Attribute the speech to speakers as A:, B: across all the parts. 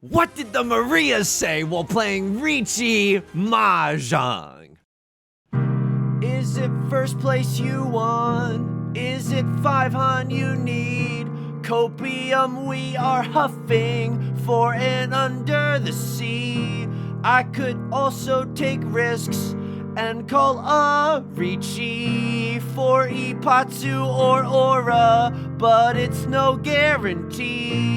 A: What did the Marias say while playing Riichi Mahjong? Is it first place you want? Is it 500 you need? Copium we are huffing for an under the sea. I could also take risks and call a Riichi for Ipatsu or Aura, but it's no guarantee.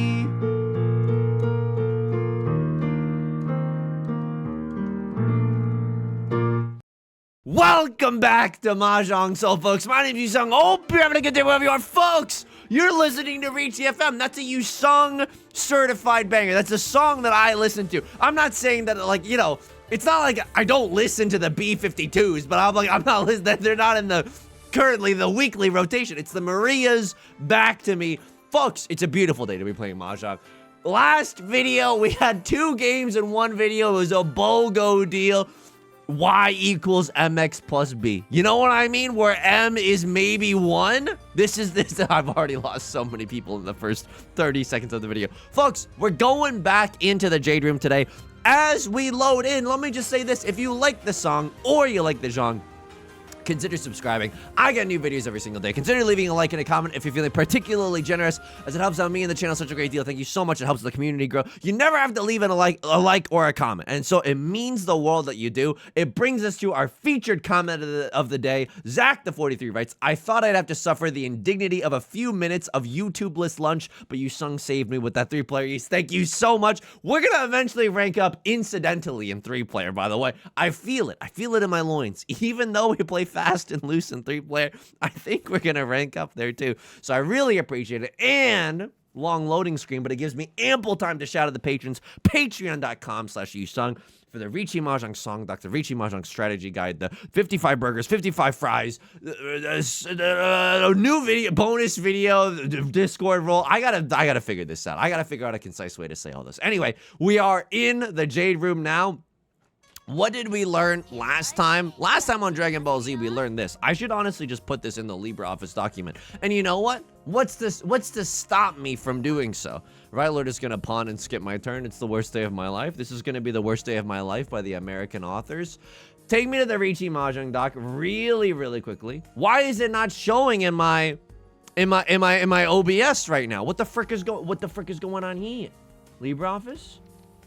A: Welcome back to Mahjong Soul, folks. My name is Yusong. Hope you're having a good day wherever you are, folks. You're listening to Riichi FM. That's a Yusong certified banger. That's a song that I listen to. I'm not saying that, like, you know, it's not like I don't listen to the B-52s, but I'm not listening. They're not in currently the weekly rotation. It's the Marias back to me. Folks, it's a beautiful day to be playing Mahjong. Last video, we had 2 games in one video. It was a BOGO deal. Y equals MX plus B. You know what I mean? Where M is maybe 1. This. I've already lost so many people in the first 30 seconds of the video. Folks, we're going back into the Jade Room today. As we load in, let me just say this. If you like the song or you like the genre, consider subscribing. I get new videos every single day. Consider leaving a like and a comment if you're feeling particularly generous, as it helps out me and the channel such a great deal. Thank you so much. It helps the community grow. You never have to leave a like or a comment, and so it means the world that you do. It brings us to our featured comment of the day. Zach the 43 writes, I thought I'd have to suffer the indignity of a few minutes of YouTube-less lunch, but Yusong saved me with that 3-player East. Thank you so much. We're gonna eventually rank up incidentally in 3-player, by the way. I feel it. I feel it in my loins. Even though we play fast and loose in 3-player, I think we're gonna rank up there too. So I really appreciate it. And long loading screen, but it gives me ample time to shout out the patrons. Patreon.com/Yusong for the Riichi Mahjong song, Dr. Riichi Mahjong strategy guide, the 55 burgers, 55 fries, new video, bonus video, Discord role. I gotta figure this out. I gotta figure out a concise way to say all this. Anyway, we are in the Jade Room now. What did we learn last time? Last time on Dragon Ball Z, we learned this. I should honestly just put this in the LibreOffice document. And you know what? What's to stop me from doing so? Ryler is gonna pawn and skip my turn. It's the worst day of my life. This is gonna be the worst day of my life by the American authors. Take me to the Riichi Mahjong doc really, really quickly. Why is it not showing in my OBS right now? What the frick is going on here? LibreOffice?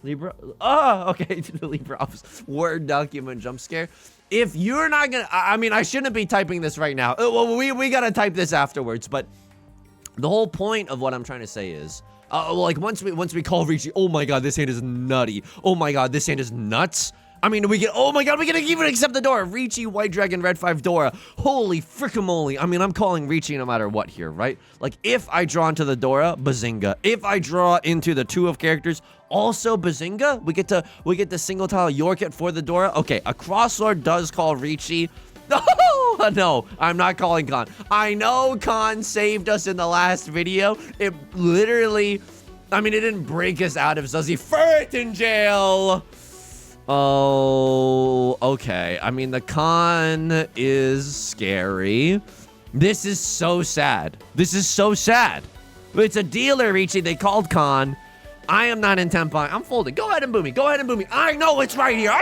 A: Okay, to the LibreOffice Word document jump scare. If you're not gonna, I mean, I shouldn't be typing this right now. Well, we gotta type this afterwards, but the whole point of what I'm trying to say is, like once we call Riichi, oh my god, this hand is nutty. Oh my god, this hand is nuts. I mean, oh my god, we can even accept the Dora. Riichi, White Dragon, Red 5 Dora. Holy frickamole. I mean, I'm calling Riichi no matter what here, right? Like, if I draw into the Dora, bazinga. If I draw into the 2 of characters, also bazinga. We get to single tile York it for the Dora. Okay, a Crosslord does call Riichi. Oh, no, I'm not calling Khan. I know Khan saved us in the last video. It literally, I mean, it didn't break us out of Zuzzy Furt in jail. Oh, okay. I mean, the con is scary. This is so sad. This is so sad. It's a dealer, Riichi. They called con. I am not in Tenpai. I'm folded. Go ahead and boo me. Go ahead and boo me. I know it's right here.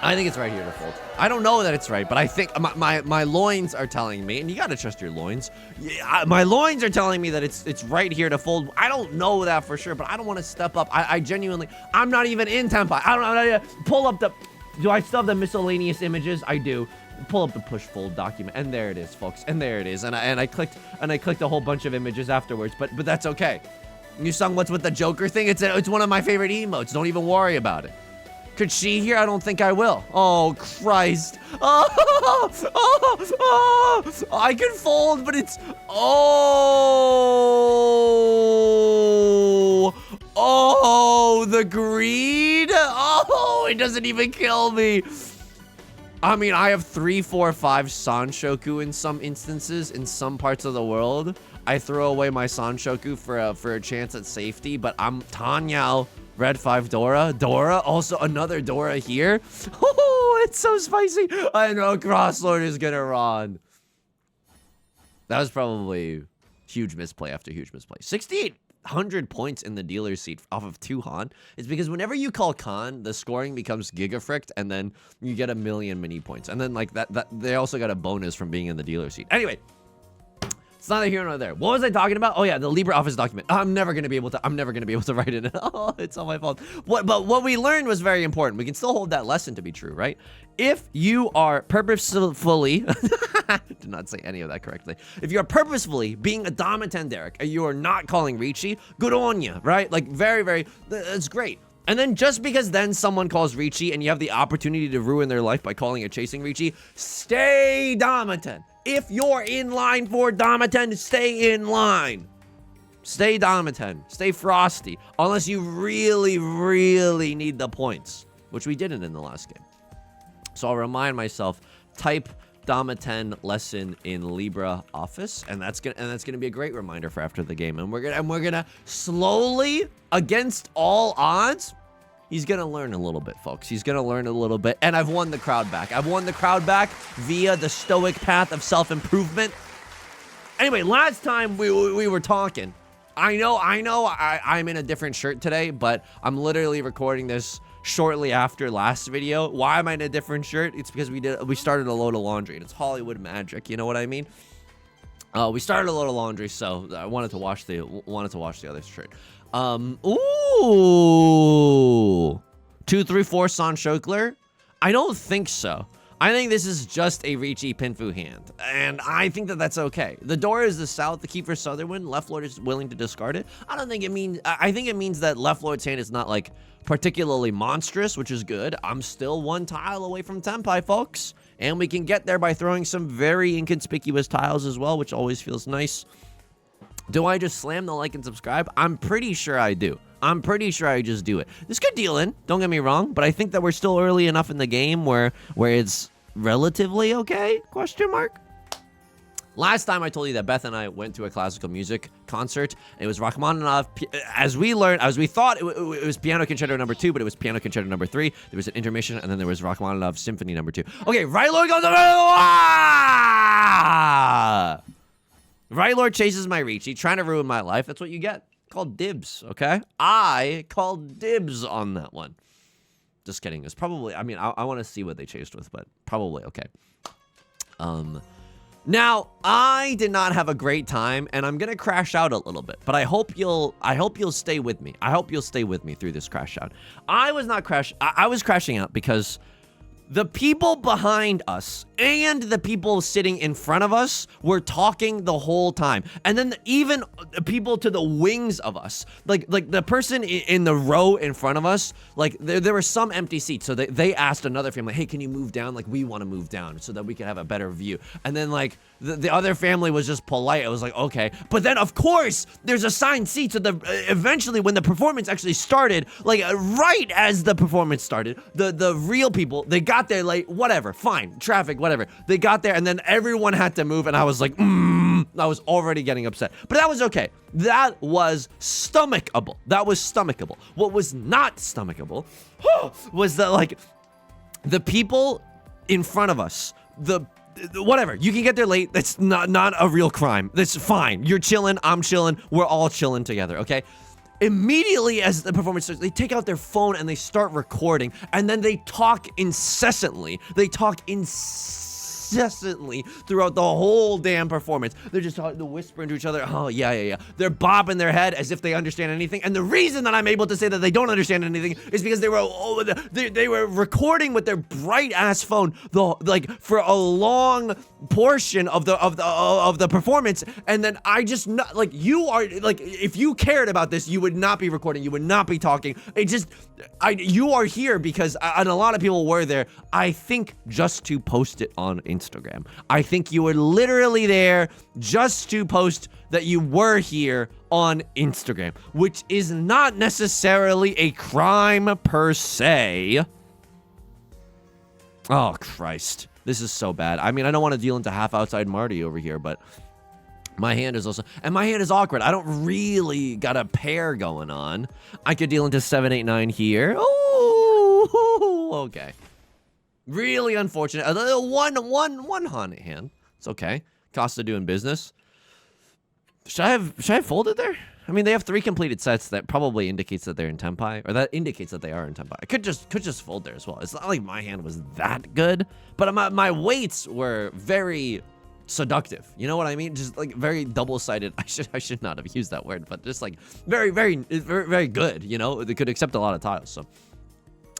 A: I think it's right here to fold. I don't know that it's right, but I think my loins are telling me, and you gotta trust your loins. Yeah, my loins are telling me that it's right here to fold. I don't know that for sure, but I don't want to step up. I genuinely, I'm not even in Tenpai. I don't know. Pull up the, do I still have the miscellaneous images? I do. Pull up the push fold document, and there it is, folks. And there it is. And I clicked a whole bunch of images afterwards, but that's okay. Yusong, what's with the Joker thing? It's one of my favorite emotes. Don't even worry about it. Could she hear? I don't think I will. Oh, Christ. I can fold, but it's... Oh, the greed? Oh, it doesn't even kill me. I mean, I have 3, 4, 5 Sanshoku in some instances, in some parts of the world. I throw away my Sanshoku for a chance at safety, but I'm Tanyao. Red 5 Dora. Dora. Also another Dora here. Oh, it's so spicy. I know Crosslord is gonna run. That was probably Huge misplay after huge misplay. 6,800 points in the dealer's seat off of 2 Han. It's because whenever you call Khan, the scoring becomes gigafricked, and then you get 1,000,000 mini points. And then like that they also got a bonus from being in the dealer's seat. Anyway, it's neither here nor there. What was I talking about? Oh yeah, the LibreOffice document. I'm never gonna be able to write it in. Oh, it's all my fault. But what we learned was very important. We can still hold that lesson to be true, right? If you are purposefully, did not say any of that correctly. If you're purposefully being a Damaten Derek, and you are not calling Riichi, good on you, right? Like very, it's great. And then just because then someone calls Riichi and you have the opportunity to ruin their life by calling it chasing Riichi, stay Damaten. If you're in line for Damaten, stay in line. Stay Damaten. Stay frosty. Unless you really need the points, which we didn't in the last game. So I'll remind myself, type Damaten lesson in LibreOffice, and that's gonna be a great reminder for after the game. And we're gonna slowly, against all odds, he's gonna learn a little bit, folks. He's gonna learn a little bit, and I've won the crowd back. I've won the crowd back via the stoic path of self-improvement. Anyway, last time we were talking. I know I'm in a different shirt today, but I'm literally recording this shortly after last video. Why am I in a different shirt? It's because we started a load of laundry, and it's Hollywood magic. You know what I mean? We started a load of laundry, so I wanted to wash the other shirt. Ooh. 234 San Shokler? I don't think so. I think this is just a Riichi Pinfu hand, and I think that's okay. The door is the south, the key for Sutherland. Left Lord is willing to discard it. I think it means that Left Lord's hand is not like particularly monstrous, which is good. I'm still 1 tile away from Tenpai, folks, and we can get there by throwing some very inconspicuous tiles as well, which always feels nice. Do I just slam the like and subscribe? I'm pretty sure I do. I'm pretty sure I just do it. This could deal in, don't get me wrong, but I think that we're still early enough in the game where it's relatively okay, question mark? Last time I told you that Beth and I went to a classical music concert. It was Rachmaninoff, as we thought it was Piano Concerto number 2, but it was Piano Concerto number 3. There was an intermission, and then there was Rachmaninoff Symphony number 2. Okay, Right Lord goes... Right Lord chases my Riichi, trying to ruin my life. That's what you get. Called dibs, okay? I called dibs on that one. Just kidding. It's probably, I mean, I want to see what they chased with, but probably okay. Now, I did not have a great time, and I'm gonna crash out a little bit, but I hope you'll stay with me. I hope you'll stay with me through this crash out. I was crashing out because the people behind us and the people sitting in front of us were talking the whole time. And then even people to the wings of us, like the person in the row in front of us, like there were some empty seats. So they asked another family, hey, can you move down? Like, we want to move down so that we can have a better view. And then like the other family was just polite. It was like, okay. But then of course there's assigned seats. So eventually when the performance actually started, like right as the performance started, the real people, they got there late, whatever, fine, traffic, whatever. They got there and then everyone had to move and I was like, I was already getting upset. But that was okay. That was stomachable. That was stomachable. What was not stomachable was that like the people in front of us, whatever, you can get there late. That's not a real crime. That's fine. You're chilling. I'm chilling. We're all chilling together. Okay. Immediately as the performance starts, they take out their phone and they start recording, and then they talk incessantly. They talk incessantly throughout the whole damn performance. They're just talking, they're whispering to each other. Oh, yeah. They're bobbing their head as if they understand anything. And the reason that I'm able to say that they don't understand anything is because they were recording with their bright ass phone for a long portion of the performance, and then I just not like you are like if you cared about this, you would not be recording, you would not be talking. You are here because and a lot of people were there, I think, just to post it on Instagram. I think you were literally there just to post that you were here on Instagram, which is not necessarily a crime per se. Oh Christ. This is so bad. I mean, I don't want to deal into half outside Marty over here, but my hand is also, and my hand is awkward. I don't really got a pair going on. I could deal into 7, 8, 9 here. Oh, okay. Really unfortunate. One Han hand. It's okay. Cost of doing business. Should I have folded there? I mean, they have 3 completed sets. That probably indicates that they're in Tenpai, or that indicates that they are in Tenpai. I could just fold there as well. It's not like my hand was that good, but my weights were very seductive. You know what I mean? Just like very double-sided. I should not have used that word, but just like very good. You know, they could accept a lot of tiles. So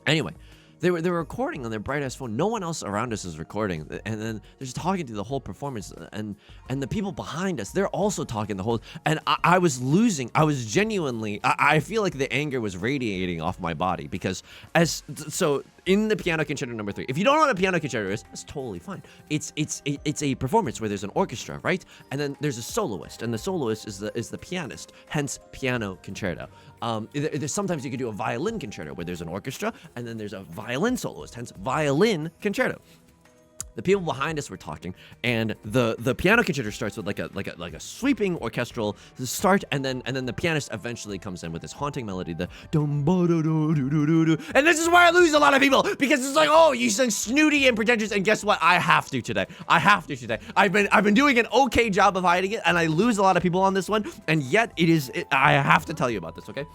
A: anyway. They were recording on their bright-ass phone. No one else around us is recording. And then they're just talking through the whole performance. And the people behind us, they're also talking the whole... And I was losing. I was genuinely... I feel like the anger was radiating off my body. Because So, in the piano concerto number 3, if you don't know what a piano concerto is, that's totally fine. It's a performance where there's an orchestra, right? And then there's a soloist. And the soloist is the pianist. Hence, piano concerto. There's sometimes you could do a violin concerto where there's an orchestra and then there's a violin soloist, hence violin concerto. The people behind us were talking, and the piano concerto starts with like a sweeping orchestral start, and then the pianist eventually comes in with this haunting melody, the dum ba do do do do do, and this is where I lose a lot of people because it's like, oh, you sound snooty and pretentious, and guess what? I have to today. I've been doing an okay job of hiding it, and I lose a lot of people on this one, and yet I have to tell you about this, okay?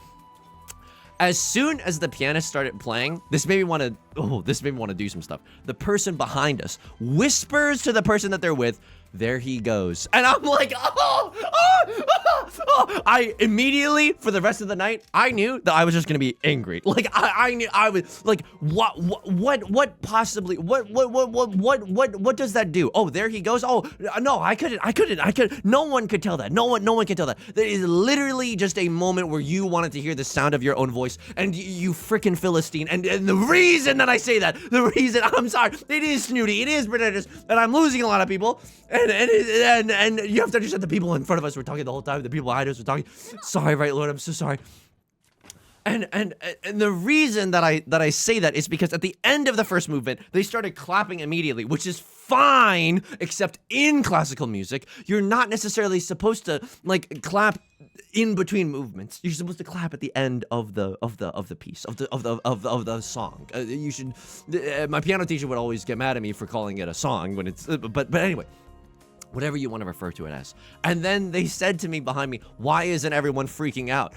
A: As soon as the pianist started playing, this made me want to do some stuff. The person behind us whispers to the person that they're with, "There he goes." And I'm like, I immediately, for the rest of the night, I knew that I was just gonna be angry. Like I knew I was like, what does that do? Oh, there he goes. Oh no, I couldn't. No one could tell that. No one can tell that. That is literally just a moment where you wanted to hear the sound of your own voice, and you freaking Philistine. And the reason that I say that, I'm sorry, it is snooty, it is pretentious, and I'm losing a lot of people. And you have to understand, the people in front of us were talking the whole time. The people behind us were talking. Sorry, right, Lord, I'm so sorry. And the reason that I say that is because at the end of the first movement, they started clapping immediately, which is fine, except in classical music, you're not necessarily supposed to like clap in between movements. You're supposed to clap at the end of the piece of the song. You should. My piano teacher would always get mad at me for calling it a song when it's. But anyway. Whatever you want to refer to it as. And then they said to me behind me, "Why isn't everyone freaking out?"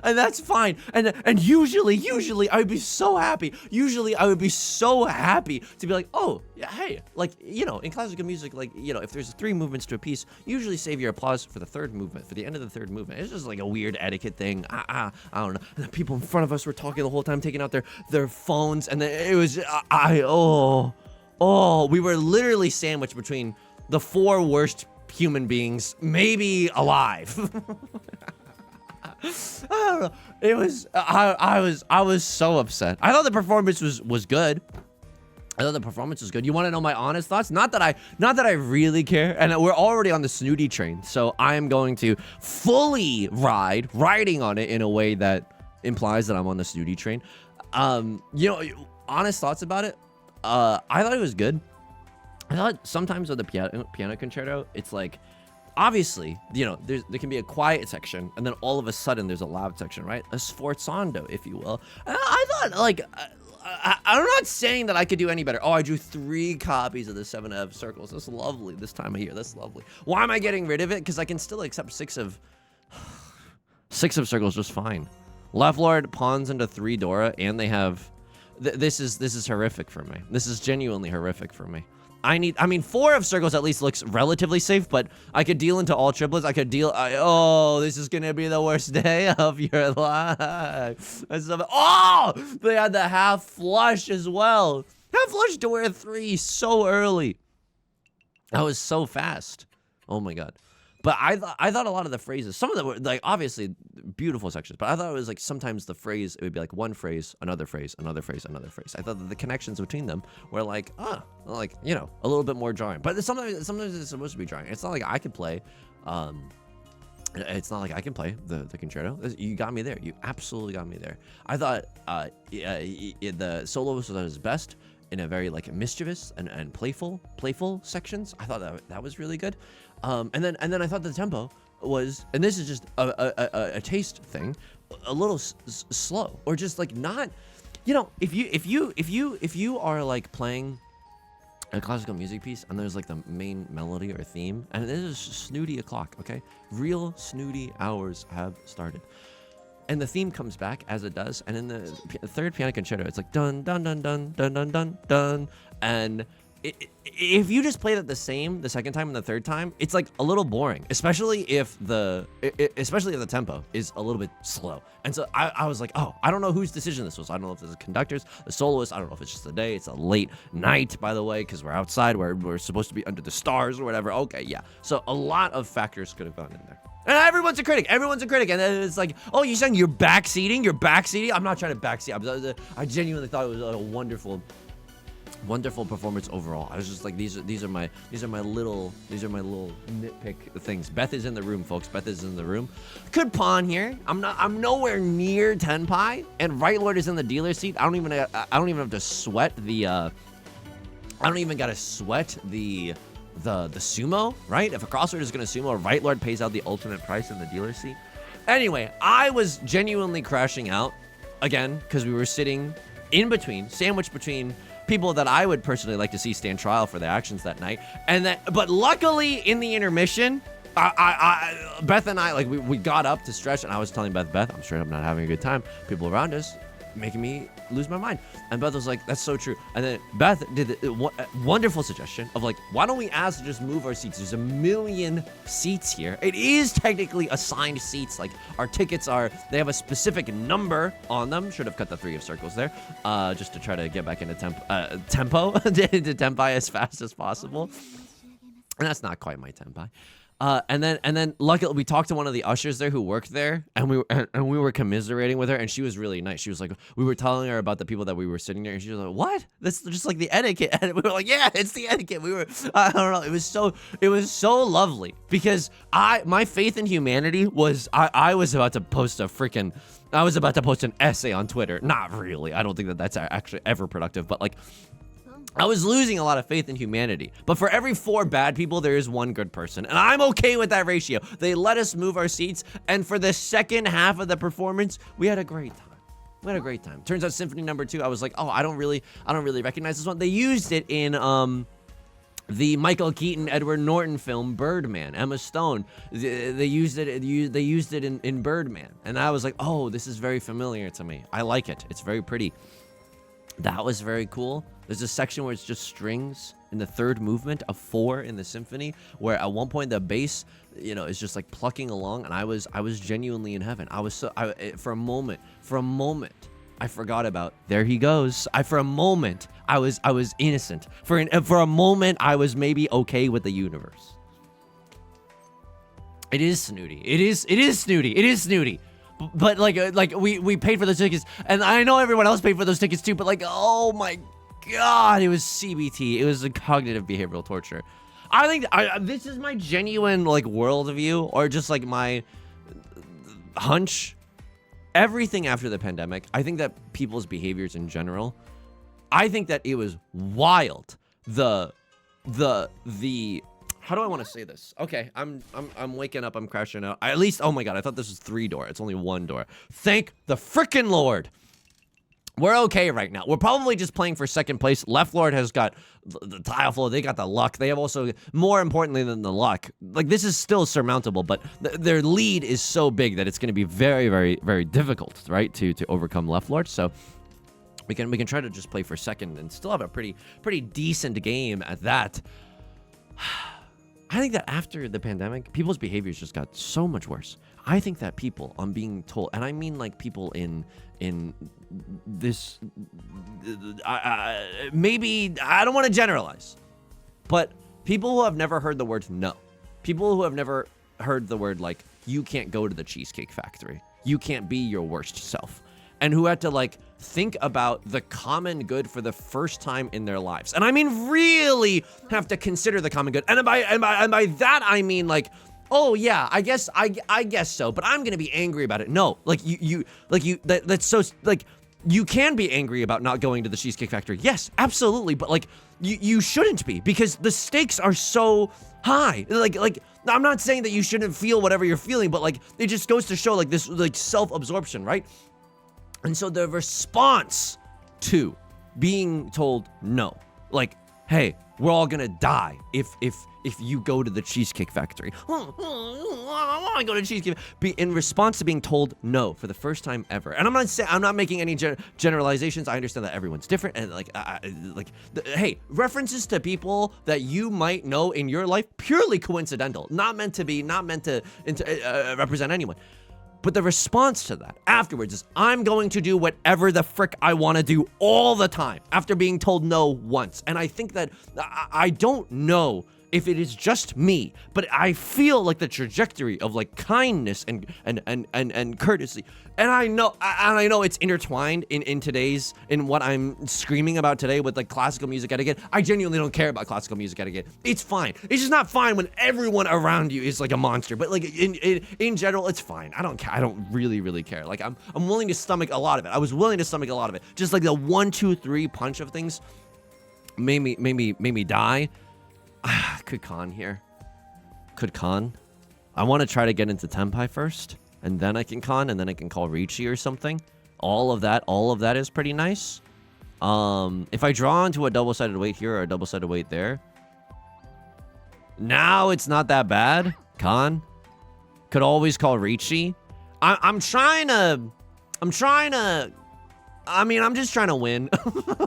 A: And that's fine. And usually I would be so happy. Usually I would be so happy to be like, "Oh, yeah, hey, like, you know, in classical music, like, you know, if there's 3 movements to a piece, usually save your applause for the 3rd movement, for the end of the 3rd movement." It's just like a weird etiquette thing. I don't know. And the people in front of us were talking the whole time, taking out their phones, and it was we were literally sandwiched between the 4 worst human beings, maybe alive. I don't know. It was, I was so upset. I thought the performance was good. I thought the performance was good. You want to know my honest thoughts? Not that I really care. And we're already on the snooty train, so I am going to fully riding on it in a way that implies that I'm on the snooty train. You know, honest thoughts about it. I thought it was good. I thought sometimes with the piano concerto, it's like, obviously, you know, there can be a quiet section, and then all of a sudden there's a loud section, right? A sforzando, if you will. And I thought, like, I'm not saying that I could do any better. Oh, I drew 3 copies of the 7F circles. That's lovely this time of year. That's lovely. Why am I getting rid of it? Because I can still accept 6 of circles just fine. Left Lord pawns into 3 Dora, and they have... This is horrific for me. This is genuinely horrific for me. I mean, 4 of circles at least looks relatively safe, but I could deal into all triplets. I could deal. Oh, this is gonna be the worst day of your life. Oh, they had the half flush as well. Half flush to wear 3 so early. That was so fast. Oh my god. But I thought a lot of the phrases, some of them were like obviously beautiful sections, but I thought it was like sometimes the phrase, it would be like one phrase, another phrase, another phrase, another phrase. I thought that the connections between them were like, like, you know, a little bit more jarring. But sometimes it's supposed to be jarring. It's not like I could play, it's not like I can play the concerto. You got me there. You absolutely got me there. I thought the soloist was at his best in a very like mischievous and playful sections. I thought that was really good. And then I thought the tempo was, and this is just a taste thing, a little slow, or just like not, you know, if you are like playing a classical music piece, and there's like the main melody or theme, and it is snooty o'clock, okay? Real snooty hours have started. And the theme comes back as it does, and in the third piano concerto, it's like dun dun dun dun dun dun dun dun, and if you just play it the same the second time and the third time, it's like a little boring, especially if the tempo is a little bit slow. And so I was like, oh, I don't know whose decision this was. I don't know if this is the conductors, the soloist. I don't know if it's just the day. It's a late night, by the way, because we're outside. We're supposed to be under the stars or whatever. Okay, yeah. So a lot of factors could have gone in there. And everyone's a critic. Everyone's a critic. And then it's like, oh, you're saying you're backseating? You're backseating? I'm not trying to backseat. I genuinely thought it was a wonderful performance overall. I was just like, these are my little nitpick things. Beth is in the room, folks. Beth is in the room. Could pawn here. I'm nowhere near Tenpai, and Right Lord is in the dealer seat. I don't even have to sweat the I don't even gotta sweat the sumo, right? If a crossword is gonna sumo, Right Lord pays out the ultimate price in the dealer seat. Anyway, I was genuinely crashing out again because we were sitting in between, sandwiched between people that I would personally like to see stand trial for their actions that night. But luckily in the intermission, Beth and I, like, we got up to stretch, and I was telling Beth, I'm sure I'm not having a good time. People around us making me lose my mind. And Beth was like, that's so true. And then Beth did a wonderful suggestion of like, why don't we ask to just move our seats? There's 1 million seats here. It is technically assigned seats. Like, our tickets they have a specific number on them. Should have cut the 3 of circles there, just to try to get back into tempo, to tempai as fast as possible. And that's not quite my tempai. And then luckily we talked to one of the ushers there who worked there, and we were commiserating with her, and she was really nice. She was like, we were telling her about the people that we were sitting there, and she was like, what? That's just like the etiquette. And we were like, yeah, it's the etiquette. I don't know. It was so lovely because my faith in humanity was, I was about to post an essay on Twitter. Not really. I don't think that's actually ever productive, but like, I was losing a lot of faith in humanity. But for every 4 bad people, there is 1 good person. And I'm okay with that ratio. They let us move our seats. And for the second half of the performance, we had a great time. Turns out Symphony number 2, I was like, oh, I don't really recognize this one. They used it in the Michael Keaton, Edward Norton film Birdman. Emma Stone. They used it in Birdman. And I was like, oh, this is very familiar to me. I like it. It's very pretty. That was very cool. There's a section where it's just strings in the 3rd movement of 4 in the symphony, where at one point the bass, is just like plucking along, and I was genuinely in heaven. For a moment, I forgot about there he goes. For a moment, I was innocent. For a moment, I was maybe okay with the universe. It is snooty. It is snooty. But like we paid for those tickets, and I know everyone else paid for those tickets too, but like, oh my God, it was CBT. It was a cognitive behavioral torture. I think this is my genuine like worldview, or just like my hunch. Everything after the pandemic, I think that people's behaviors in general, I think that it was wild. The how do I want to say this? Okay, I'm waking up, I'm crashing out. At least, oh my God, I thought this was 3 door. It's only 1 door. Thank the frickin' Lord. We're okay right now. We're probably just playing for 2nd place. Left Lord has got the tile flow. They got the luck. They have also, more importantly than the luck, like, this is still surmountable, but their lead is so big that it's going to be very, very, very difficult, right, to overcome Left Lord. So we can try to just play for 2nd and still have a pretty decent game at that. I think that after the pandemic, people's behaviors just got so much worse. I think that people, I'm being told, and I mean like people in this, maybe, I don't want to generalize, but people who have never heard the word no, people who have never heard the word like, you can't go to the Cheesecake Factory, you can't be your worst self, and who had to like think about the common good for the first time in their lives. And I mean really have to consider the common good. And by that I mean like, oh yeah, I guess so, but I'm gonna be angry about it. No, like that's so, like, you can be angry about not going to the Cheesecake Factory. Yes, absolutely, but like you shouldn't be, because the stakes are so high. Like I'm not saying that you shouldn't feel whatever you're feeling, but like it just goes to show like this like self-absorption, right? And so the response to being told no, like, hey, We're all gonna die if you go to the Cheesecake Factory. I want to go to Cheesecake. Be in response to being told no for the first time ever. And I'm not making any generalizations. I understand that everyone's different, and hey, references to people that you might know in your life, purely coincidental, not meant to represent anyone. But the response to that afterwards is, I'm going to do whatever the frick I want to do all the time after being told no once. And I think that I don't know if it is just me, but I feel like the trajectory of like kindness and courtesy, and I know it's intertwined in what I'm screaming about today with like classical music etiquette. I genuinely don't care about classical music etiquette. It's fine. It's just not fine when everyone around you is like a monster. But like in general, it's fine. I don't really care. Like I'm willing to stomach a lot of it. I was willing to stomach a lot of it. Just like the 1, 2, 3 punch of things made me die. Could Khan here. Could Khan. I want to try to get into Tenpai first, and then I can Khan, and then I can call Riichi or something. All of that is pretty nice. If I draw into a double-sided weight here or a double-sided weight there, now it's not that bad. Khan. Could always call Riichi. I'm just trying to win.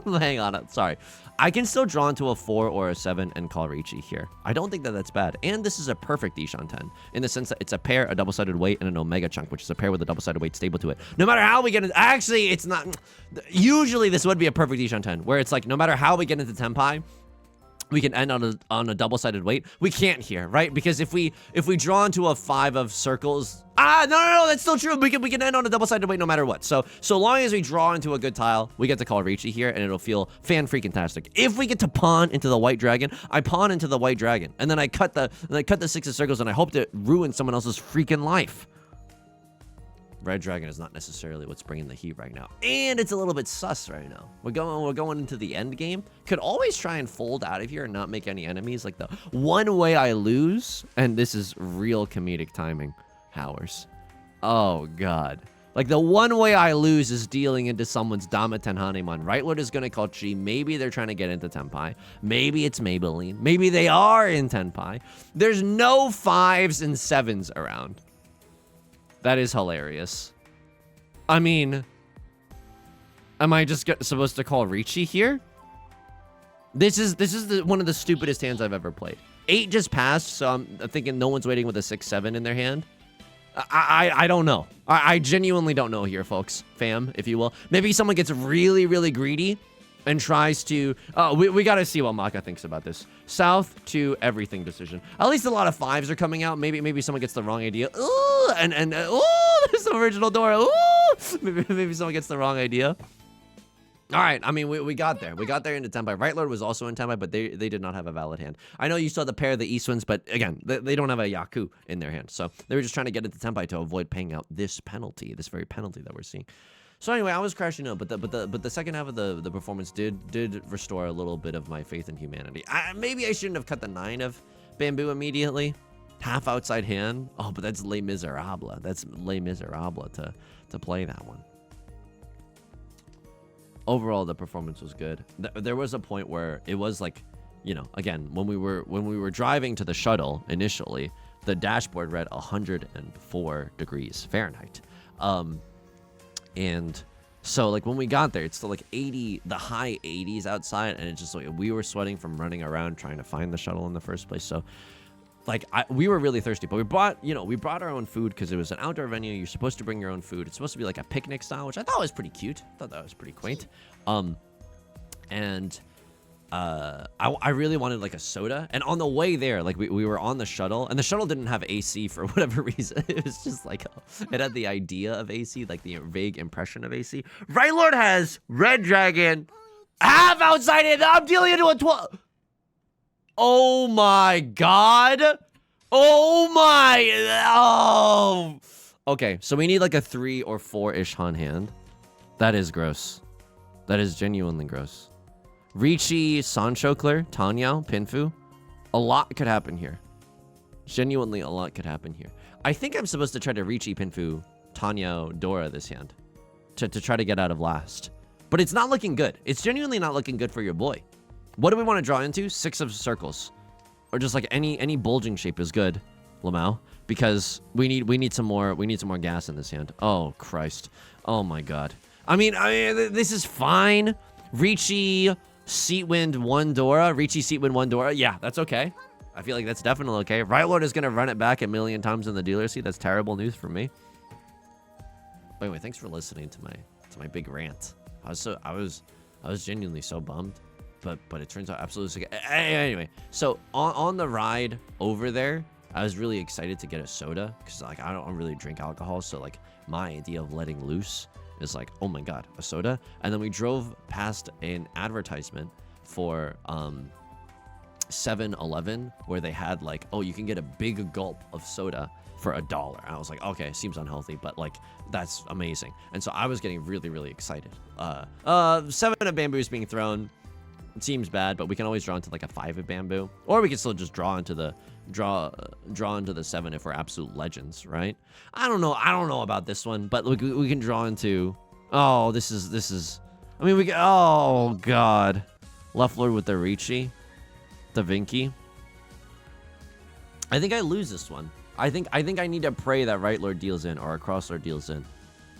A: Hang on, sorry. I can still draw into a 4 or a 7 and call Riichi here. I don't think that that's bad. And this is a perfect Ishan 10 in the sense that it's a pair, a double-sided weight, and an Omega chunk, which is a pair with a double-sided weight stable to it. No matter how we get into... Actually, it's not... Usually, this would be a perfect Ishan 10, where it's like, no matter how we get into Tenpai, we can end on a double-sided weight. We can't here, right? Because if we draw into a 5 of circles, no, that's still true. We can end on a double-sided weight no matter what. So long as we draw into a good tile, we get to call Riichi here, and it'll feel fan-freaking-tastic. If we get to pawn into the white dragon, I pawn into the white dragon, and then I cut the 6 of circles, and I hope to ruin someone else's freaking life. Red Dragon is not necessarily what's bringing the heat right now. And it's a little bit sus right now. We're going into the end game. Could always try and fold out of here and not make any enemies. Like the one way I lose, and this is real comedic timing, Howers. Oh, God. Like the one way I lose is dealing into someone's Dama Tenhanemon. Right Lord is going to call Chi. Maybe they're trying to get into Tenpai. Maybe it's Maybelline. Maybe they are in Tenpai. There's no 5s and 7s around. That is hilarious. I mean, am I just supposed to call Riichi here? This is one of the stupidest hands I've ever played. 8 just passed, so I'm thinking no one's waiting with a 6-7 in their hand. I don't know. I genuinely don't know here, folks. Fam, if you will. Maybe someone gets really, really greedy and tries to... we got to see what Maka thinks about this. South to everything decision. At least a lot of 5s are coming out. Maybe someone gets the wrong idea. Ooh, ooh, there's the original door. Ooh, maybe someone gets the wrong idea. All right, I mean, we got there. We got there into Tenpai. Right Lord was also in Tenpai, but they did not have a valid hand. I know you saw the pair of the East Winds, but again, they don't have a Yaku in their hand. So they were just trying to get into Tenpai to avoid paying out this penalty, this very penalty that we're seeing. So anyway, I was crashing out, but the second half of the performance did restore a little bit of my faith in humanity. Maybe I shouldn't have cut the 9 of bamboo immediately. Half outside hand. Oh, but that's Les Miserables. That's Les Miserables to play that one. Overall, the performance was good. There was a point where it was like, you know, again, when we were driving to the shuttle initially, the dashboard read 104 degrees Fahrenheit. And so like when we got there, it's still like 80, the high 80s outside, and it's just like we were sweating from running around trying to find the shuttle in the first place. So like we were really thirsty, but we brought our own food because it was an outdoor venue. You're supposed to bring your own food. It's supposed to be like a picnic style, which I thought was pretty cute. I thought that was pretty quaint. I really wanted like a soda, and on the way there, like we were on the shuttle, and the shuttle didn't have AC for whatever reason. It was just like it had the idea of AC, like the vague impression of AC. Right Lord has Red Dragon, half outside it. I'm dealing into a 12. Oh my God. Oh my. Oh. Okay, so we need like a 3 or 4-ish Han hand. That is gross. That is genuinely gross. Riichi, Sancho Clear, Tanyao, Pinfu. A lot could happen here. Genuinely, a lot could happen here. I think I'm supposed to try to Riichi, Pinfu, Tanyao, Dora this hand. To try to get out of last. But it's not looking good. It's genuinely not looking good for your boy. What do we want to draw into? 6 of circles. Or just like any bulging shape is good, Lamau. Because we need some more gas in this hand. Oh Christ. Oh my god. I mean this is fine. Riichi Seatwind 1 Dora. Riichi Seatwind 1 Dora. Yeah, that's okay. I feel like that's definitely okay. Right Lord is gonna run it back a million times in the dealer seat. That's terrible news for me. But anyway, thanks for listening to my big rant. I was genuinely so bummed. But it turns out absolutely. Anyway, so on the ride over there, I was really excited to get a soda because like I don't really drink alcohol, so like my idea of letting loose is like, oh my god, a soda. And then we drove past an advertisement for 7-Eleven where they had like, oh, you can get a big gulp of soda for $1. And I was like, okay, seems unhealthy, but like that's amazing. And so I was getting really excited. 7 of bamboo is being thrown. It seems bad, but we can always draw into like a 5 of bamboo, or we can still just draw into the 7 if we're absolute legends, right? I don't know about this one, but we can draw into. Oh, this is. I mean, we can. Oh god, left lord with the Riichi, the Vinky. I think I lose this one. I think I need to pray that right lord deals in or a cross lord deals in.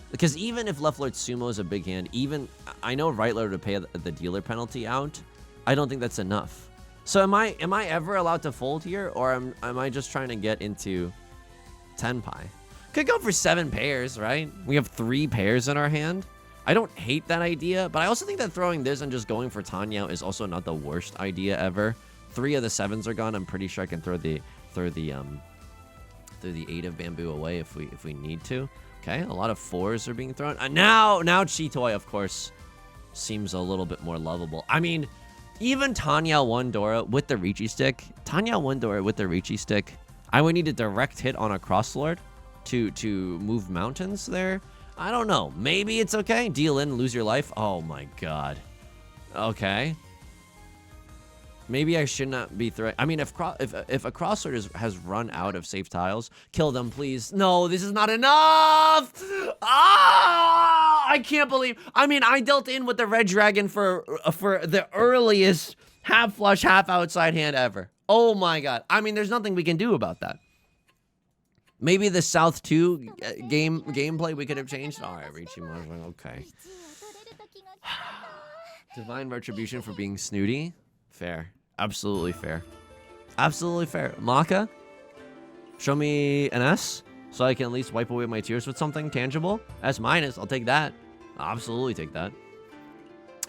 A: Because even if left lord sumo is a big hand, even I know right lord to pay the dealer penalty out, I don't think that's enough. So am I ever allowed to fold here, or am I just trying to get into tenpai? Could go for 7 pairs, right? We have 3 pairs in our hand. I don't hate that idea, but I also think that throwing this and just going for Tanyao is also not the worst idea ever. 3 of the 7s are gone. I'm pretty sure I can throw the 8 of bamboo away if we need to. Okay, a lot of 4s are being thrown. Now Chitoi, of course, seems a little bit more lovable. I mean, even Tanyao 1 Dora with the Riichi stick, I would need a direct hit on a crosslord to move mountains there. I don't know. Maybe it's okay. Deal in, lose your life. Oh my god. Okay. Maybe I should not be I mean, if a crosslord has run out of safe tiles, kill them, please. No, this is not enough. Ah! I can't believe. I mean, I dealt in with the red dragon for the earliest half flush, half outside hand ever. Oh my god. I mean, there's nothing we can do about that. Maybe the South 2 gameplay we could have changed. All right, Riichi Mahjong. Okay. Divine retribution for being snooty. Fair. Absolutely fair. Absolutely fair. Maka, show me an S so I can at least wipe away my tears with something tangible. S minus, I'll take that. I'll absolutely take that.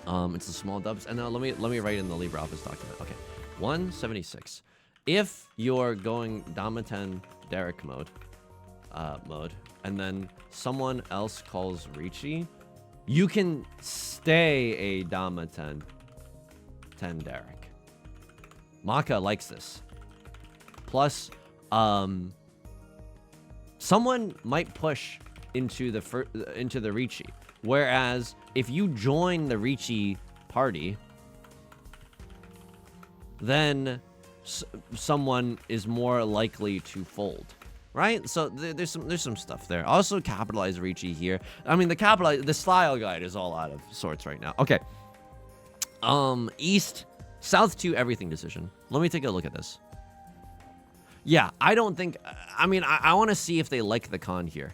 A: It's the small dubs. And now let me write in the LibreOffice document. Okay. 176. If you're going Damaten Derek mode, and then someone else calls Riichi, you can stay a Damaten Derek. Maka likes this. Plus, someone might push into the Riichi, whereas if you join the Riichi party, then someone is more likely to fold, right? So there's some stuff there. Also capitalize Riichi here. I mean, the style guide is all out of sorts right now. Okay. East. South 2 everything decision. Let me take a look at this. Yeah, I don't think. I mean, I want to see if they like the con here.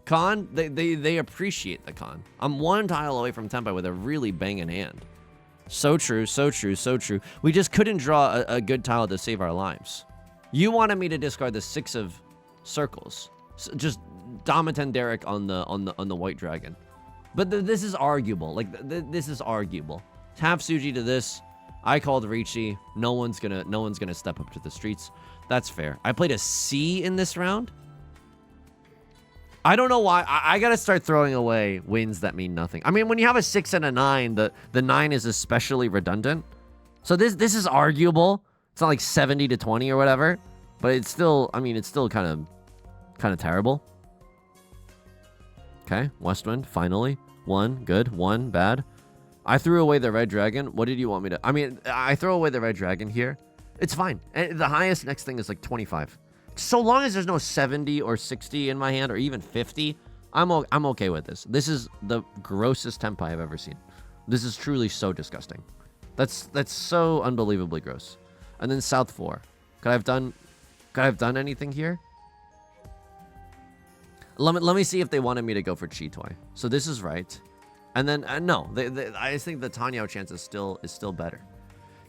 A: Con, they appreciate the con. I'm 1 tile away from Tenpai with a really banging hand. So true, so true, so true. We just couldn't draw a good tile to save our lives. You wanted me to discard the 6 of circles, so just Damaten Derek on the white dragon. But this is arguable. Like this is arguable. Half Suji to this. I called Riichi. No one's gonna step up to the streets. That's fair. I played a C in this round. I don't know why. I gotta start throwing away wins that mean nothing. I mean, when you have a 6 and a 9, the 9 is especially redundant. So this is arguable. It's not like 70 to 20 or whatever, but it's still. I mean, it's still kind of terrible. Okay, Westwind finally 1 good, 1 bad. I threw away the red dragon. What did you want me to? I mean, I throw away the red dragon here. It's fine. And the highest next thing is like 25. So long as there's no 70 or 60 in my hand or even 50, I'm okay with this. This is the grossest Tenpai I've ever seen. This is truly so disgusting. That's so unbelievably gross. And then South 4. Could I have done anything here? Let me see if they wanted me to go for Chi Toy. So this is right. And then no, I think the Tanyao chance is still better.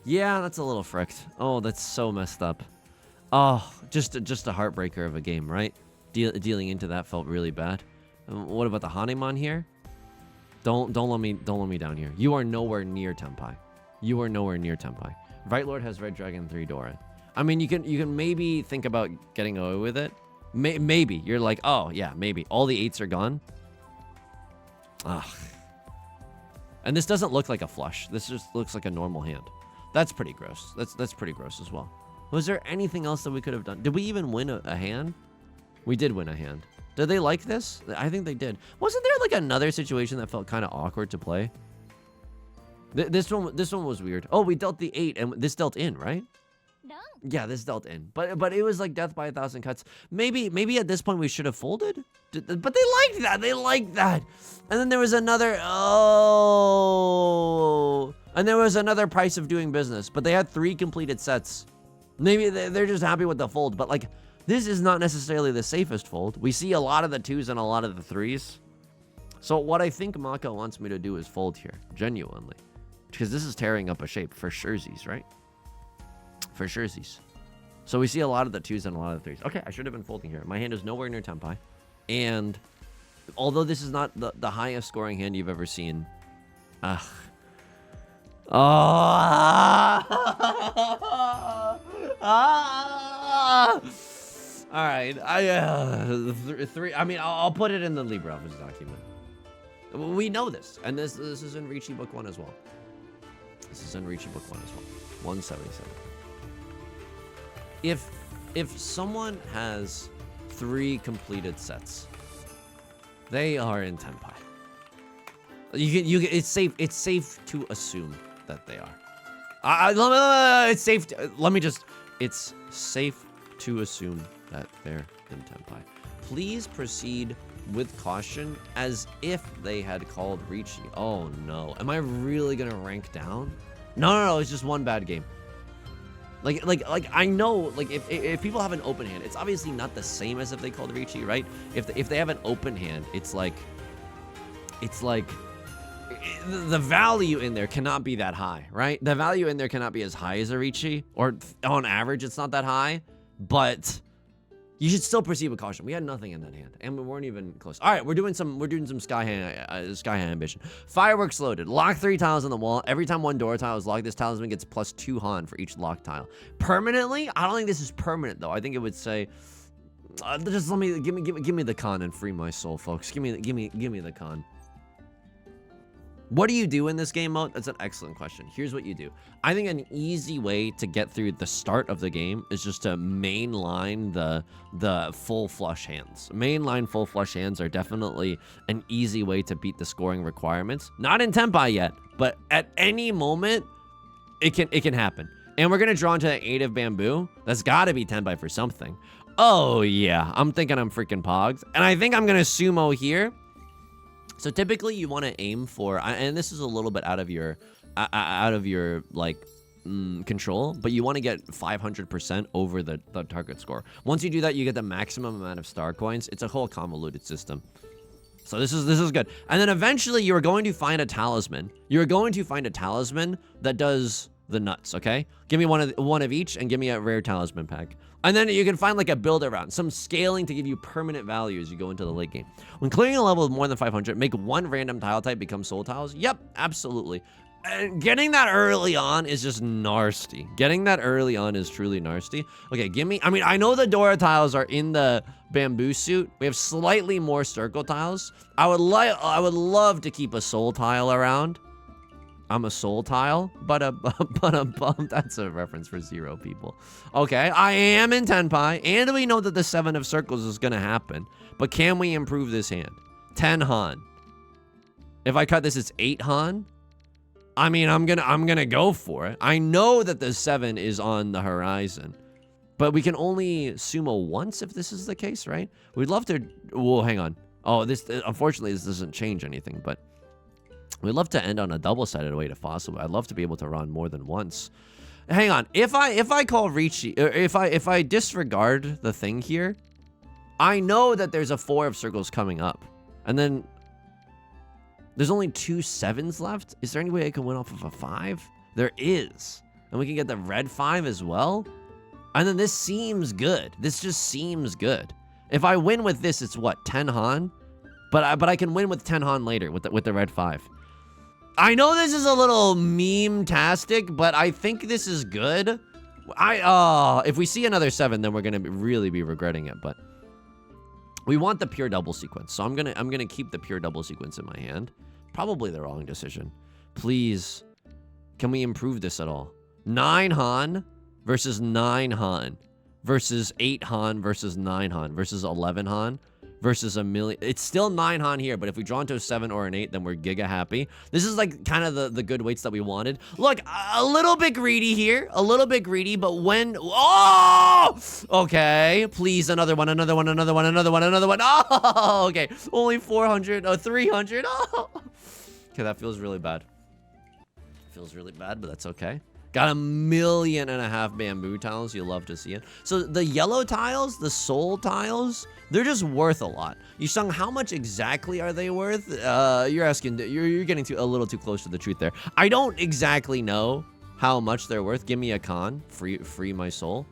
A: Yeah, that's a little fricked. Oh, that's so messed up. Oh, just a heartbreaker of a game, right? Dealing into that felt really bad. What about the Hanemon here? Don't let me down here. You are nowhere near Tenpai. You are nowhere near Tenpai. Right Lord has Red Dragon 3 Dora. I mean, you can maybe think about getting away with it. Maybe you're like, oh yeah, maybe all the 8s are gone. Ugh. And this doesn't look like a flush. This just looks like a normal hand. That's pretty gross. That's pretty gross as well. Was there anything else that we could have done? Did we even win a hand? We did win a hand. Did they like this? I think they did. Wasn't there like another situation that felt kind of awkward to play? This one was weird. Oh, we dealt the 8 and this dealt in, right?
B: No.
A: Yeah, this dealt in. But it was like death by 1,000 cuts. Maybe at this point we should have folded? But they liked that. They liked that. And then there was another and there was another price of doing business, but they had 3 completed sets. Maybe they're just happy with the fold, but like this is not necessarily the safest fold. We see a lot of the 2s and a lot of the 3s. So what I think Maka wants me to do is fold here, genuinely. Because this is tearing up a shape for surezies, right? For surezies. So we see a lot of the 2s and a lot of the 3s. Okay, I should have been folding here. My hand is nowhere near Tenpai. And although this is not the highest scoring hand you've ever seen, all right, three. I mean, I'll put it in the LibreOffice document. We know this, and this is in Riichi Book 1 as well. This is in Riichi Book 1 as well. 177. If someone has 3 completed sets, they are in Tenpai. It's safe to assume that they are. It's safe to assume that they're in Tenpai. Please proceed with caution as if they had called Riichi. Oh no. Am I really gonna rank down? No, it's just one bad game. Like I know, like if people have an open hand, it's obviously not the same as if they called Riichi, right? If they have an open hand, it's like the value in there cannot be that high, right? The value in there cannot be as high as a Riichi, or on average it's not that high, but you should still proceed with caution. We had nothing in that hand, and we weren't even close. All right, we're doing some sky hand ambition. Fireworks loaded. Lock 3 tiles on the wall. Every time one door tile is locked, this talisman gets plus 2 Han for each locked tile. Permanently? I don't think this is permanent though. I think it would say, just give me the con and free my soul, folks. Give me the con. What do you do in this game mode? That's an excellent question. Here's what you do. I think an easy way to get through the start of the game is just to mainline the full flush hands. Mainline full flush hands are definitely an easy way to beat the scoring requirements. Not in Tenpai yet, but at any moment, it can happen. And we're gonna draw into the 8 of bamboo. That's gotta be Tenpai for something. Oh yeah, I'm thinking I'm freaking Pogs. And I think I'm gonna sumo here. So typically you want to aim for, and this is a little bit out of your like control, but you want to get 500% over the target score. Once you do that, you get the maximum amount of star coins. It's a whole convoluted system. So this is good. And then eventually you are going to find a talisman. You're going to find a talisman that does the nuts, okay? Give me one of each and give me a rare talisman pack. And then you can find like a build around, some scaling to give you permanent value as you go into the late game. When clearing a level with more than 500, make one random tile type become soul tiles. Yep, absolutely. And getting that early on is just nasty. Getting that early on is truly nasty. Okay, I know the Dora tiles are in the bamboo suit. We have slightly more circle tiles. I would love to keep a soul tile around. I'm a soul tile, but that's a reference for 0 people. Okay, I am in Tenpai, and we know that the 7 of circles is gonna happen. But can we improve this hand? 10 Han. If I cut this, it's 8 Han. I mean, I'm gonna go for it. I know that the 7 is on the horizon, but we can only sumo once if this is the case, right? We'd love to. Whoa, hang on. Oh, unfortunately, this doesn't change anything, but We'd love to end on a double-sided weight if possible. I'd love to be able to run more than once. Hang on. If I call Riichi, or if I disregard the thing here, I know that there's a 4 of circles coming up. And then there's only 2 7s left. Is there any way I can win off of a 5? There is. And we can get the red 5 as well. And then this seems good. This just seems good. If I win with this, it's what, 10 Han? But I can win with 10 Han later with the red 5. I know this is a little meme-tastic, but I think this is good. If we see another 7, then we're gonna really be regretting it. But we want the pure double sequence, so I'm gonna keep the pure double sequence in my hand. Probably the wrong decision. Please, can we improve this at all? 9 Han versus 9 Han versus 8 Han versus 9 Han versus 11 Han. Versus a million. It's still 9 Han here, but if we draw into a 7 or an 8, then we're giga happy. This is like kind of the good weights that we wanted. Look, a little bit greedy here. A little bit greedy, but when... Oh! Okay. Please, another one, another one, another one, another one, another one. Oh, okay. Only 400, 300. Oh! Okay, that feels really bad. Feels really bad, but that's okay. Got 1.5 million bamboo tiles. You'll love to see it. So the yellow tiles, the soul tiles, they're just worth a lot. Yusong, how much exactly are they worth? You're asking, you're getting a little too close to the truth there. I don't exactly know how much they're worth. Give me a con, free my soul.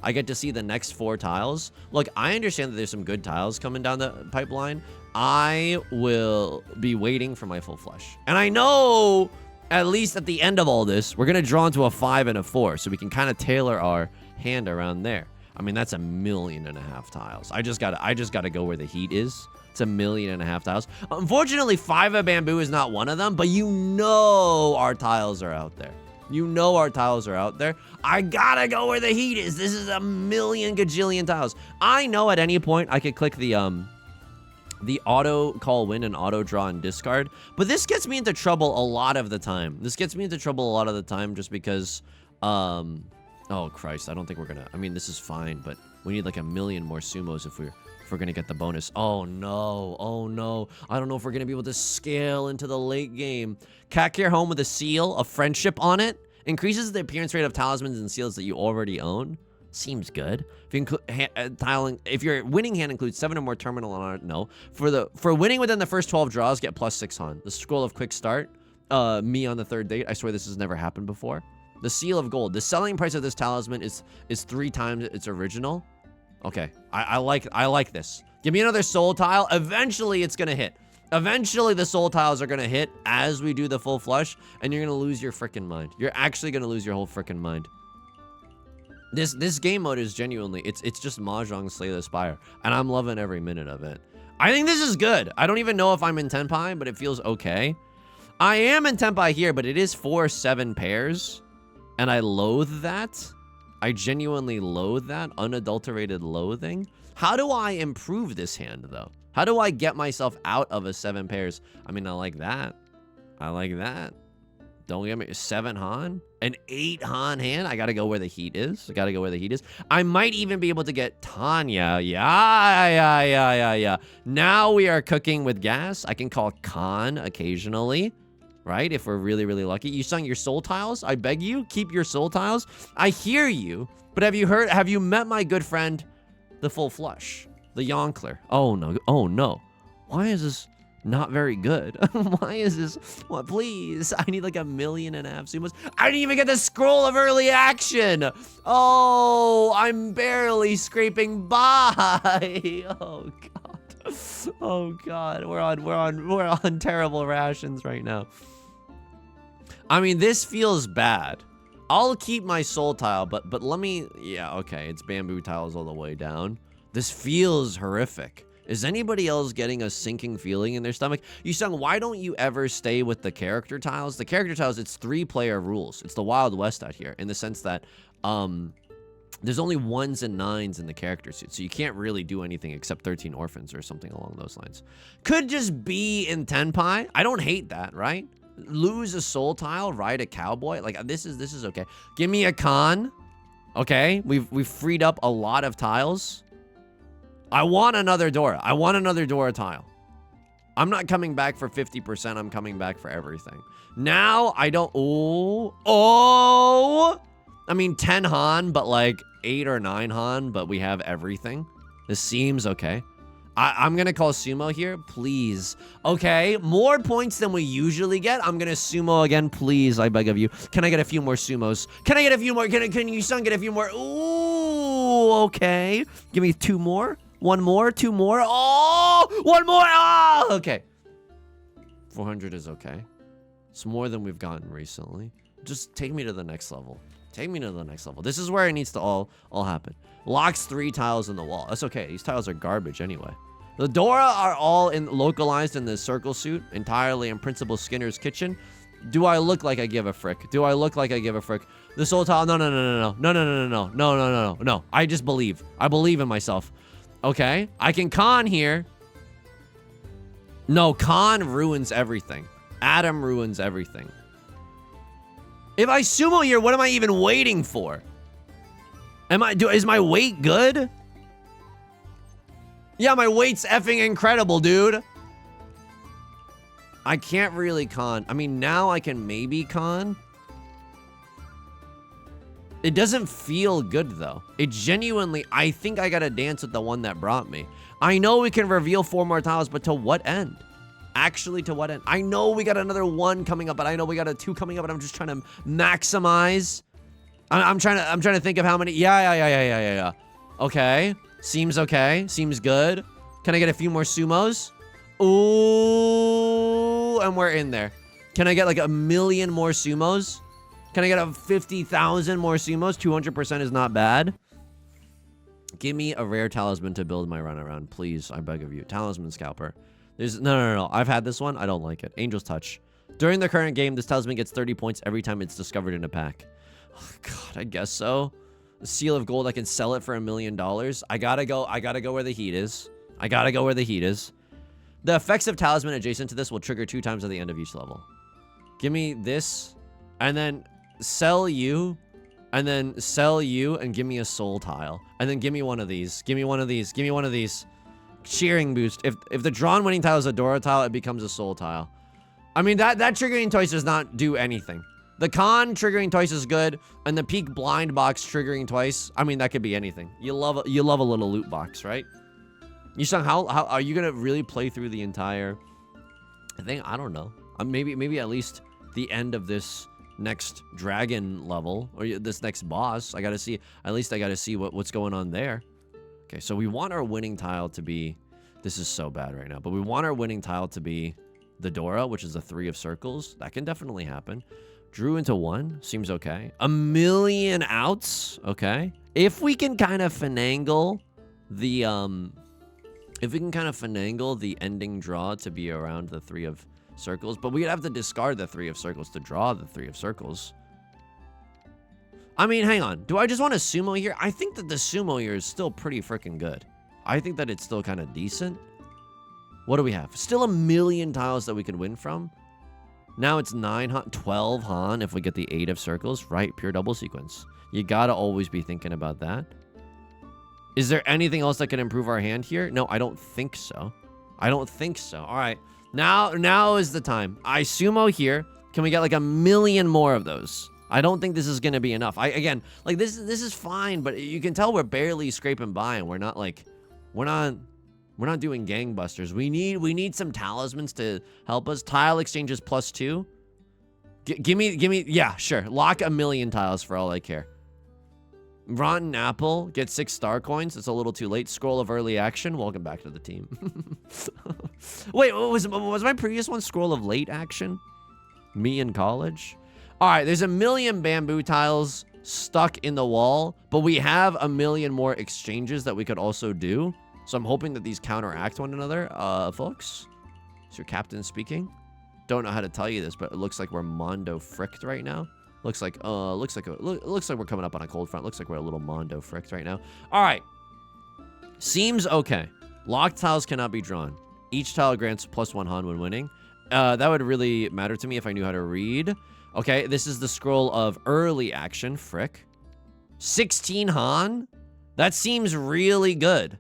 A: I get to see the next 4 tiles. Look, I understand that there's some good tiles coming down the pipeline. I will be waiting for my full flesh. And I know... At least at the end of all this, we're going to draw into a 5 and a 4, so we can kind of tailor our hand around there. I mean, that's 1.5 million tiles. I just gotta go where the heat is. It's 1.5 million tiles. Unfortunately, 5 of bamboo is not one of them, but you know our tiles are out there. You know our tiles are out there. I gotta go where the heat is. This is 1 million gajillion tiles. I know at any point I could click the auto call win and auto draw and discard, but this gets me into trouble a lot of the time. Just because, oh Christ, I don't think we're gonna, I mean, this is fine, but we need like 1 million more sumos if we're gonna get the bonus. Oh no. I don't know if we're gonna be able to scale into the late game. Cat care home with a seal of friendship on it. Increases the appearance rate of talismans and seals that you already own. Seems good. If your winning hand includes 7 or more terminal on it, no. For winning within the first 12 draws, get +6 Han. The scroll of quick start, me on the 3rd date. I swear this has never happened before. The seal of gold. The selling price of this talisman is 3 times its original. Okay, I like this. Give me another soul tile. Eventually, it's gonna hit. Eventually, the soul tiles are gonna hit as we do the full flush, and you're gonna lose your freaking mind. You're actually gonna lose your whole freaking mind. This game mode is genuinely, it's just Mahjong Slay the Spire, and I'm loving every minute of it. I think this is good. I don't even know if I'm in Tenpai, but it feels okay. I am in Tenpai here, but it is 4-7 pairs, and I loathe that. I genuinely loathe that. Unadulterated loathing. How do I improve this hand, though? How do I get myself out of a 7 pairs? I mean, I like that. I like that. Don't get me 7 Han, an 8 Han hand. I gotta go where the heat is. I might even be able to get Tanya. Yeah. Now we are cooking with gas. I can call Khan occasionally, right? If we're really, really lucky. Yusong your soul tiles. I beg you, keep your soul tiles. I hear you, but have you met my good friend, the full flush, the Yonkler? Oh no. Why is this not very good? Why is this? What? Please, I need like 1.5 million sumos. I didn't even get the scroll of early action. Oh, I'm barely scraping by. Oh god. We're on terrible rations right now. I mean, this feels bad. I'll keep my soul tile, but let me. Yeah, okay. It's bamboo tiles all the way down. This feels horrific. Is anybody else getting a sinking feeling in their stomach? Yusong, why don't you ever stay with the character tiles? The character tiles, it's 3-player rules. It's the Wild West out here in the sense that there's only 1s and 9s in the character suit, so you can't really do anything except 13 orphans or something along those lines. Could just be in Tenpai. I don't hate that, right? Lose a soul tile, ride a cowboy. Like this is okay. Give me a con. Okay, we've freed up a lot of tiles. I want another Dora. I want another Dora tile. I'm not coming back for 50%. I'm coming back for everything. Now, I don't... Oh! I mean, 10 Han, but like 8 or 9 Han, but we have everything. This seems okay. I'm going to call sumo here, please. Okay, more points than we usually get. I'm going to sumo again, please, I beg of you. Can I get a few more sumos? Can I get a few more? Can Yusong get a few more? Ooh, okay. Give me 2 more. 1 more, 2 more. Oh, 1 more. Oh, okay. 400 is okay. It's more than we've gotten recently. Just take me to the next level. Take me to the next level. This is where it needs to all happen. Locks 3 tiles in the wall. That's okay. These tiles are garbage anyway. The Dora are all localized in the circle suit, entirely in Principal Skinner's kitchen. Do I look like I give a frick? Do I look like I give a frick? The soul tile, no. I just believe. I believe in myself. Okay, I can con here. No, con ruins everything. Adam ruins everything. If I sumo here, what am I even waiting for? Is my weight good? Yeah, my weight's effing incredible, dude. I can't really con. I mean, now I can maybe con. It doesn't feel good, though. It genuinely, I think I gotta dance with the one that brought me. I know we can reveal 4 more tiles, but to what end? Actually, to what end? I know we got another 1 coming up, but I know we got a 2 coming up, and I'm just trying to maximize. I'm trying to think of how many. Yeah. Okay. Seems okay. Seems good. Can I get a few more sumos? Ooh, and we're in there. Can I get like 1 million more sumos? Can I get 50,000 more sumos? 200% is not bad. Give me a rare talisman to build my runaround, please. I beg of you. Talisman scalper. No. I've had this one. I don't like it. Angel's touch. During the current game, this talisman gets 30 points every time it's discovered in a pack. Oh, God, I guess so. The seal of gold, I can sell it for $1 million. I gotta go where the heat is. The effects of talisman adjacent to this will trigger 2 times at the end of each level. Give me this, and then sell you, and then sell you, and give me a soul tile. And then give me one of these. Give me one of these. Cheering boost. If the drawn winning tile is a Dora tile, it becomes a soul tile. I mean, that triggering twice does not do anything. The con triggering twice is good, and the peak blind box triggering twice, I mean, that could be anything. You love a little loot box, right? Yusong, how are you gonna really play through the entire thing? I don't know. Maybe at least the end of this next dragon level, or this next boss. I gotta see what's going on there. Okay, so we want our winning tile to be, this is so bad right now, but we want our winning tile to be the Dora, which is the 3 of circles. That can definitely happen. Drew into 1, seems okay. 1 million outs, okay. If we can kind of finagle the ending draw to be around the 3 of circles, but we'd have to discard the 3 of circles to draw the 3 of circles. I mean, hang on. Do I just want to sumo here? I think that the sumo here is still pretty freaking good. I think that it's still kind of decent. What do we have? Still 1 million tiles that we could win from. Now it's 9 Han, 12 Han if we get the 8 of circles. Right, pure double sequence. You gotta always be thinking about that. Is there anything else that can improve our hand here? No, I don't think so. All right, now is the time. I sumo here. Can we get like 1 million more of those? I don't think this is gonna be enough. Again, like this is fine, but you can tell we're barely scraping by, and we're not doing gangbusters. We need some talismans to help us. Tile exchanges +2. Give me, yeah, sure. Lock 1 million tiles for all I care. Rotten apple, get 6 star coins. It's a little too late. Scroll of early action. Welcome back to the team. Wait, was my previous one scroll of late action? Me in college? All right, there's 1 million bamboo tiles stuck in the wall, but we have 1 million more exchanges that we could also do. So I'm hoping that these counteract one another. Folks, is your captain speaking? Don't know how to tell you this, but it looks like we're mondo fricked right now. Looks like we're coming up on a cold front. Looks like we're a little mondo fricked right now. All right. Seems okay. Locked tiles cannot be drawn. Each tile grants +1 Han when winning. That would really matter to me if I knew how to read. Okay, this is the scroll of early action. Frick. 16 Han? That seems really good.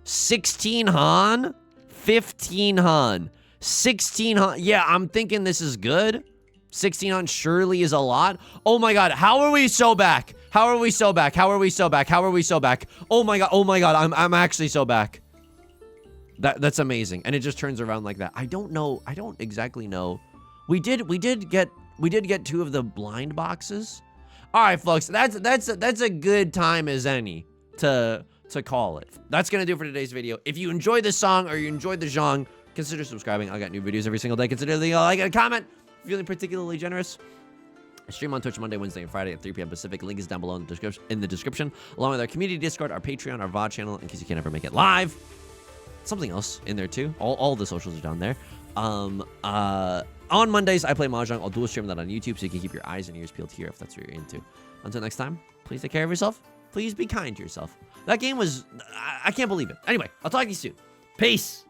A: 16 Han? 15 Han. 1600. Yeah, I'm thinking this is good. 1600 surely is a lot. Oh my god, how are we so back? How are we so back? How are we so back? How are we so back? Oh my god, I'm actually so back. That's amazing. And it just turns around like that. I don't know. I don't exactly know. We did get 2 of the blind boxes. All right, folks. That's a good time as any to call it. That's gonna do it for today's video. If you enjoyed this song or you enjoyed the genre, consider subscribing. I got new videos every single day. Consider leaving a like and a comment. Feeling particularly generous. I stream on Twitch Monday, Wednesday, and Friday at 3 p.m. Pacific. Link is down below in the description, along with our community Discord, our Patreon, our VOD channel, in case you can't ever make it live. Something else in there too. All the socials are down there. On Mondays, I play Mahjong. I'll dual stream that on YouTube so you can keep your eyes and ears peeled here if that's what you're into. Until next time, please take care of yourself. Please be kind to yourself. That game was... I can't believe it. Anyway, I'll talk to you soon. Peace.